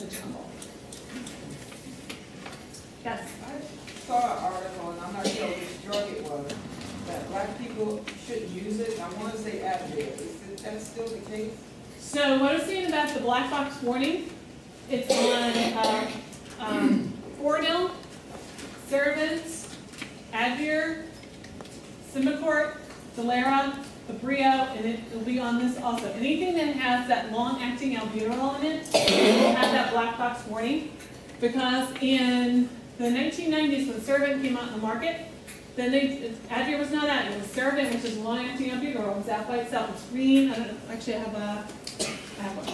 example. Yes? I saw an article, and I'm not sure which drug it was, that black people shouldn't use it. I want to say Advil. Is that still the case? So what I'm saying about the black box warning, it's on Fordil, Ceravent, Advir, Symbicort, Delera, the Breo, and it will be on this also. Anything that has that long-acting albuterol in it will have that black box warning, because in the 1990s when Ceravent came out in the market, then Advir was not out. It was Ceravent, which is long-acting albuterol. It's out by itself. It's green. I don't know. Actually, I have one.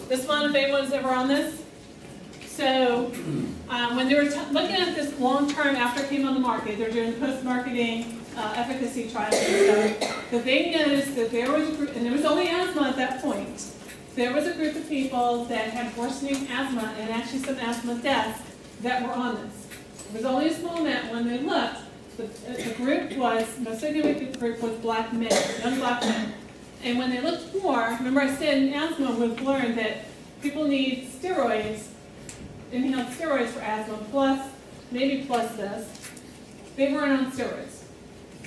This one, if anyone's ever on this. So when they were looking at this long-term after it came on the market, they're doing post-marketing efficacy trials and stuff, that they noticed that there was a group, and there was only asthma at that point, there was a group of people that had worsening asthma and actually some asthma deaths that were on this. It was only a small amount. When they looked, the group was, most significant group was black men, young black men. And when they looked more, remember I said in asthma we've learned that people need steroids, inhaled steroids for asthma, plus, maybe plus this. They weren't on steroids.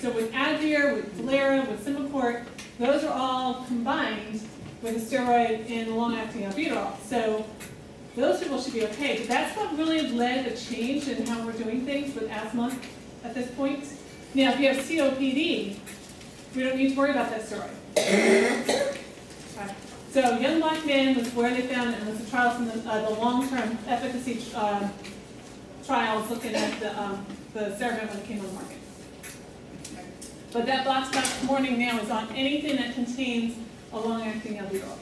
So with Advir, with Delera, with Symbicort, those are all combined with a steroid and long-acting albuterol. So those people should be okay. But that's what really led the change in how we're doing things with asthma at this point. Now, if you have COPD, we don't need to worry about that steroid. Okay. So young black men was where they found it, and it was the trials from the long-term efficacy trials looking at the Ceravent when it came on the market. Okay. But that black box warning now is on anything that contains a long-acting albuterol.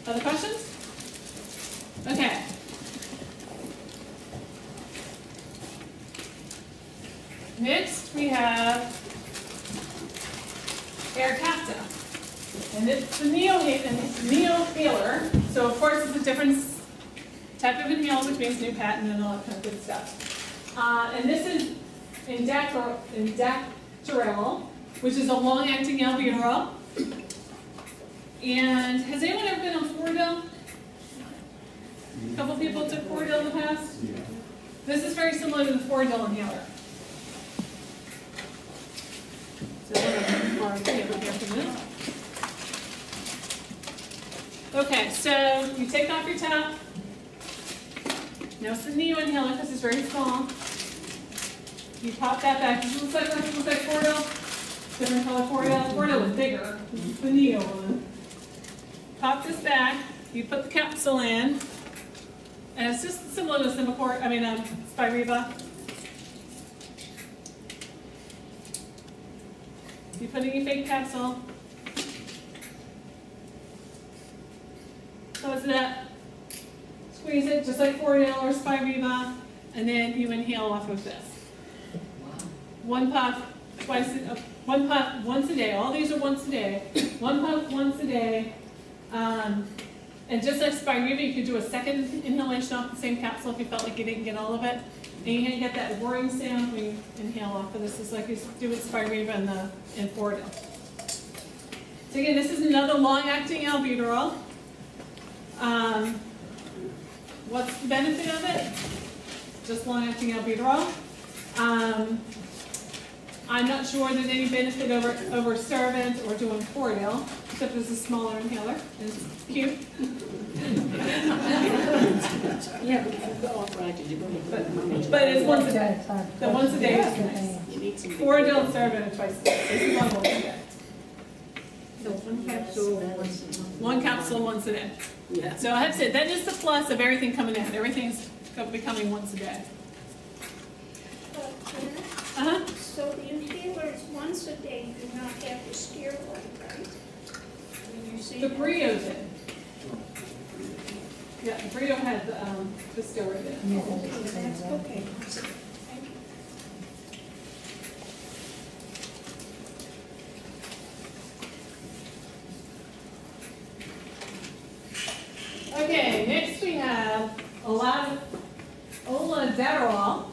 Other questions? Okay. Next we have Arcapta. And it's the Neohaler. So of course it's a different type of inhaler, which means new patent and all that kind of good stuff. And this is Indactorel, which is a long-acting albuterol. And has anyone ever been on Fordil? A couple people took Fordil in the past? Yeah. This is very similar to the Fordil inhaler. Okay, so you take off your top. Now it's the Neo inhaler because it's very small. You pop that back. Does it look like Fordil? Different color Fordil. Fordil was bigger. This is the Neo one. Pop this back. You put the capsule in, and it's just similar to Spiriva. You put in your fake capsule. Close it up. Squeeze it just like Fordil or Spiriva, and then you inhale off of this. One puff one puff once a day. All these are once a day. One puff once a day. And just like Spiriva, you could do a second inhalation off the same capsule if you felt like you didn't get all of it. And you're going to get that whirring sound when you inhale off of this. It's like you do with Spiriva and Fordil. So again, this is another long-acting albuterol. What's the benefit of it? Just long-acting albuterol. I'm not sure there's any benefit over Ceravent or doing Fordil, except it's a smaller inhaler. And it's cute. Yeah, but if you've got arthritis, you're going to put but it's once a day. So once a day is nice. Fordil and Ceravent are twice a day. This is one once a day. So One capsule once a day. Yeah. So I have to say, that is the plus of everything coming in. Everything's becoming once a day. So the inhaler is once a day, you do not have the steroid, right? The Breo did. Yeah, the Breo had the steroid in. Yeah, that's okay. Okay, next we have a lot of Oladarol.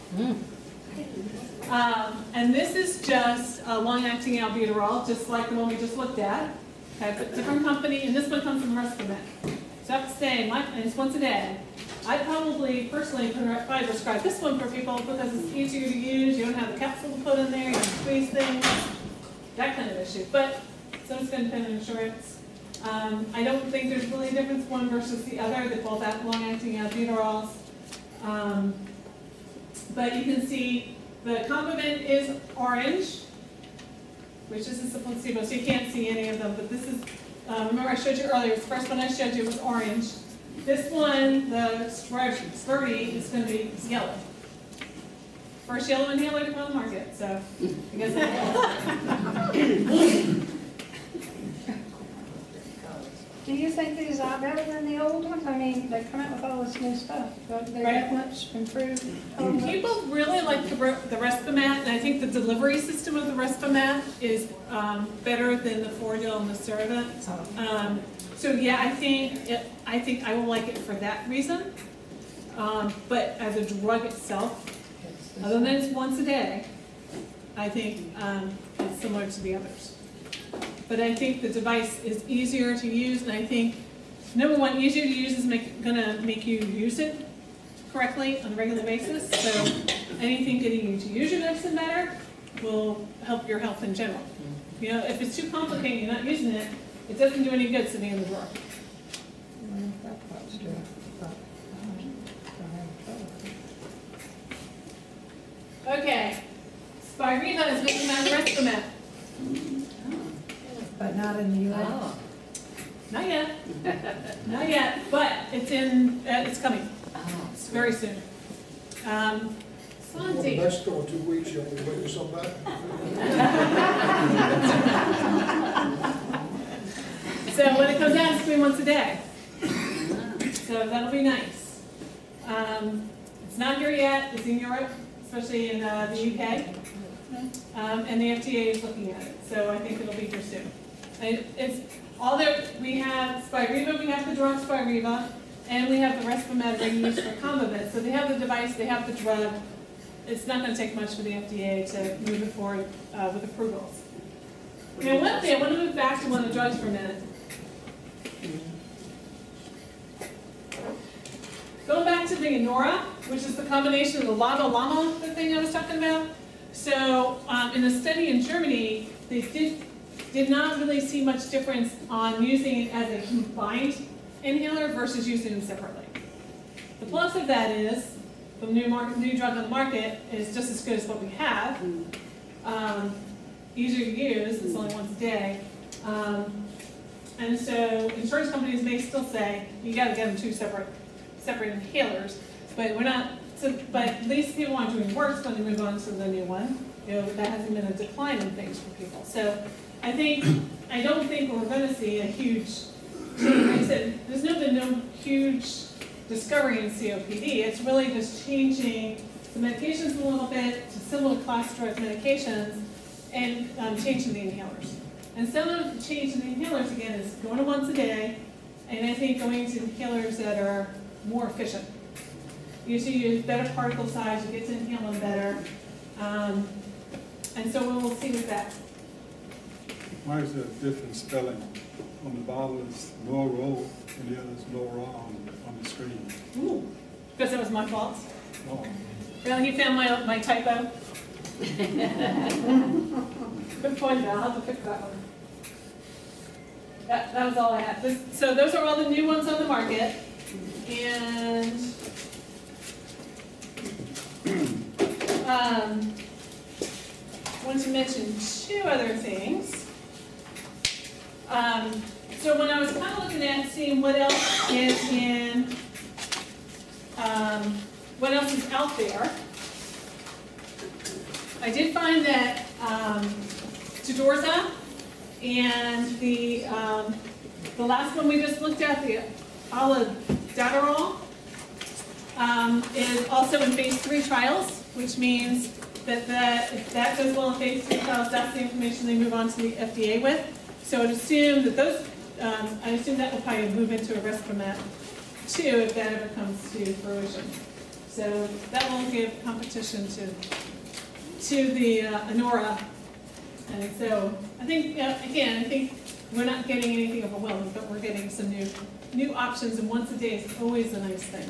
And this is just a long-acting albuterol, just like the one we just looked at. Okay, but different company, and this one comes from Respimat. So I have to say, and it's once a day. I probably personally probably prescribe this one for people because it's easier to use. You don't have the capsule to put in there. You can squeeze things, that kind of issue. But so it's going to depend on insurance. I don't think there's really a difference one versus the other. They're both long-acting albuterols. But you can see the Combinent is orange, which is a placebo, so you can't see any of them. But this is, remember I showed you earlier, the first one I showed you was orange. This one, the Striverdi, is going to be yellow. First yellow inhaler to come on the market, so I guess Do you think these are better than the old ones? I mean, they come out with all this new stuff, but they're that much improved. People really like the Respimat, and I think the delivery system of the Respimat is better than the Fordil and the Servant. So yeah, I think I will like it for that reason. But as a drug itself, other than it's once a day, I think it's similar to the others. But I think the device is easier to use, and I think, number one, easier to use is going to make you use it correctly on a regular basis. So anything getting you to use your medicine better will help your health in general. You know, if it's too complicated, you're not using it, it doesn't do any good sitting in the drawer. Okay, Spiriva is making my Respimat. But not in the U.S. Oh. Not yet. Not yet, but it's coming. It's very soon. Well, the Santi. next 2 weeks, you'll be waiting some back. So when it comes out, it's 3 months a day. So that'll be nice. It's not here yet. It's in Europe, especially in the UK. And the FDA is looking at it. So I think it'll be here soon. And it's all that we have Spiriva, we have the drug Spiriva, and we have the Respimat they use for Combinent. So they have the device, they have the drug. It's not going to take much for the FDA to move it forward with approvals. Now, one thing, I want to move back to one of the drugs for a minute. Going back to the Anora, which is the combination of the LAMA, the thing I was talking about. So in a study in Germany, they did not really see much difference on using it as a combined inhaler versus using them separately. The plus of that is the new drug on the market is just as good as what we have. Easier to use, it's only once a day. And so insurance companies may still say, you got to get them 2 separate inhalers, but we're not. So, but at least people aren't doing worse when they move on to the new one. You know, that hasn't been a decline in things for people. So I don't think we're going to see a huge change. Like I said, there's been no huge discovery in COPD. It's really just changing the medications a little bit to similar class drug medications and changing the inhalers. And some of the change in the inhalers, again, is going to once a day, and I think going to inhalers that are more efficient. You use better particle size, you get to inhale them better. And so we'll see with that. Why is there a different spelling? On the bottle it's Noro and the other is Nora on the screen. Ooh, because that was my fault. Oh. Really, you found my typo? Good point, I'll have to fix that one. That was all I had. So those are all the new ones on the market. And I wanted to mention 2 other things. So when I was kind of looking at seeing what else is what else is out there, I did find that Tudorza and the last one we just looked at, the Aulidaterol, is also in phase 3 trials, which means that if that goes well in phase 3 trials, that's the information they move on to the FDA with. So I'd assume that those, I assume that will probably move into a Respimat too if that ever comes to fruition. So that will give competition to to the Anora. And so I think, again, I think we're not getting anything overwhelming, but we're getting some new options, and once a day is always a nice thing.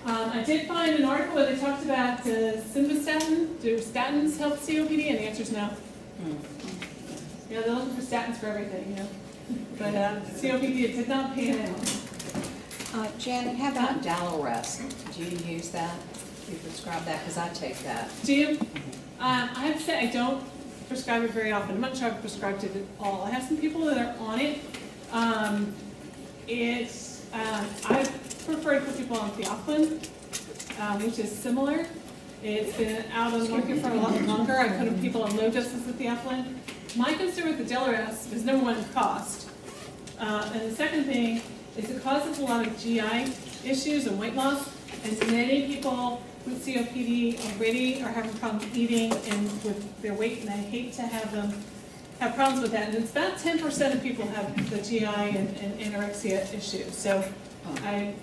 I did find an article where they talked about simvastatin. Do statins help COPD? And the answer is no. Yeah, they're looking for statins for everything, you know. But COPD, it did not pan out. Janet, how about Dalorest? Do you use that? Do you prescribe that? Because I take that. Do you? I have to say I don't prescribe it very often. I'm not sure I've prescribed it at all. I have some people that are on it. I prefer to put people on Theophylline, which is similar. It's been out on the market for a lot longer. I put people on low doses of Theophylline. My concern with the Dalorest is number one, cost. And the second thing is it causes a lot of GI issues and weight loss. And many people with COPD already are having problems eating and with their weight, and I hate to have them have problems with that. And it's about 10% of people have the GI and anorexia issues. So I'm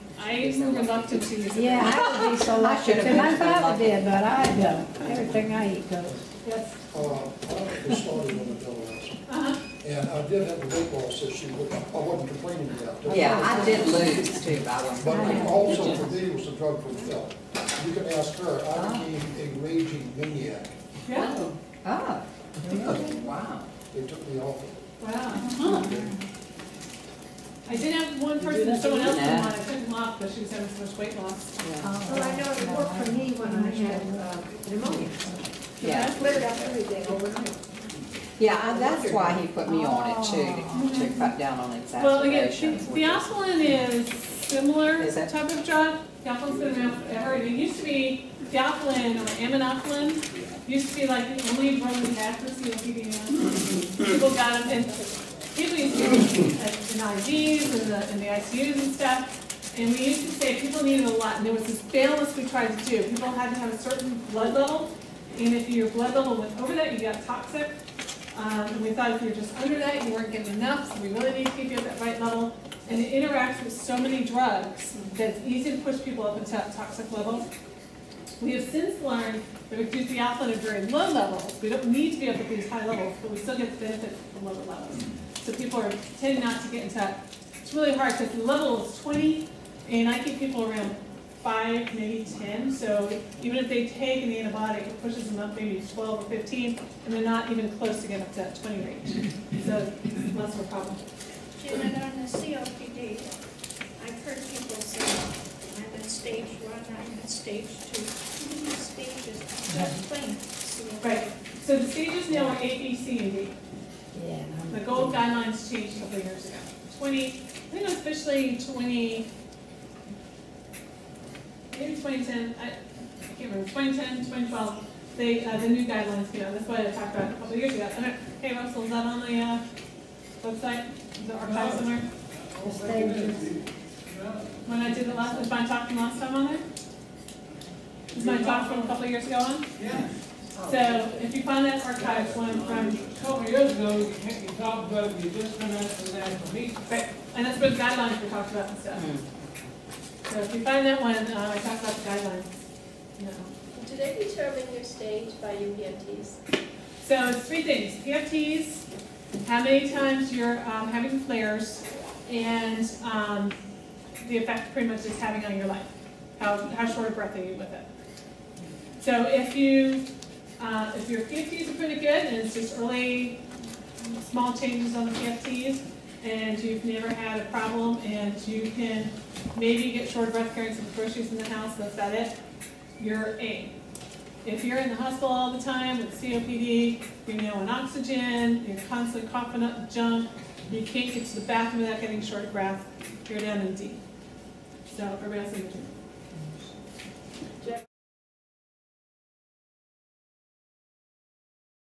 reluctant to use it. Yeah, I would be so lucky, and I thought we did, but I don't. Everything I eat goes. Yes. I started on the Dalorest. And I did have a weight loss issue, but I wasn't complaining about. Yeah, I did lose too. But also for me, it was a drug for Phil. You can ask her, I became a raging maniac. Yeah. Oh. Wow. They took me off of it. Wow. I did have one person, someone else on I took them off because she was having so much weight loss. Well, I know it worked for me when I had pneumonia. Yeah. I flared up everything overnight. Yeah, that's why he put me on it too, to cut down on Well, again, exacerbations. Theophylline is similar Is it? type of drug. Theophylline's been around forever. It used to be Theophylline or aminophylline. Used to be like the only drug we had for COPD. People got them, and people used to get in IVs and the ICUs and stuff. And we used to say people needed a lot, and there was this balance we tried to do. People had to have a certain blood level, and if your blood level went over that, you got toxic. And we thought if you were just under that, you weren't getting enough, so we really need to keep you at that right level. And it interacts with so many drugs that it's easy to push people up into toxic levels. We have since learned that we do Theophylline at very low levels. We don't need to be up at these high levels, but we still get the benefit from lower levels. So people are tending not to get into that. It's really hard because the level is 20, and I keep people around 5, maybe 10. So even if they take an antibiotic, it pushes them up maybe 12 or 15, and they're not even close to get up to that 20 range. So it's less of a problem. Janet, on the COPD, I've heard people say, I'm in stage 1, I'm in stage 2. How many stages? Just plain COPD. Right. So the stages now are A, B, C, and D. Yeah. The gold guidelines changed a couple of years ago. I think it was officially 20, maybe 2010, I can't remember, 2010, 2012, the new guidelines came out. That's why I talked about it a couple of years ago. Hey Russell, is that on the website? Is it archived somewhere? The stages. When I did it last, was my talk from last time on there? Is my talk from a couple of years ago on? Yeah. So if you find that archived one from A couple of years ago, you talked about you just went out to the national meeting. right, and that's where the guidelines were talked about and stuff. So if you find that one, I talked about the guidelines. No. Do they determine your stage by your PFTs? So it's 3 things: PFTs, how many times you're having flares, and the effect pretty much it's having on your life. How short of breath are you with it? So if your PFTs are pretty good, and it's just early small changes on the PFTs, and you've never had a problem, and you can maybe get short of breath carrying some groceries in the house, that's about it, you're A. If you're in the hospital all the time with COPD, you're now on oxygen, you're constantly coughing up junk, you can't get to the bathroom without getting short of breath, you're down in D. So everybody else in between.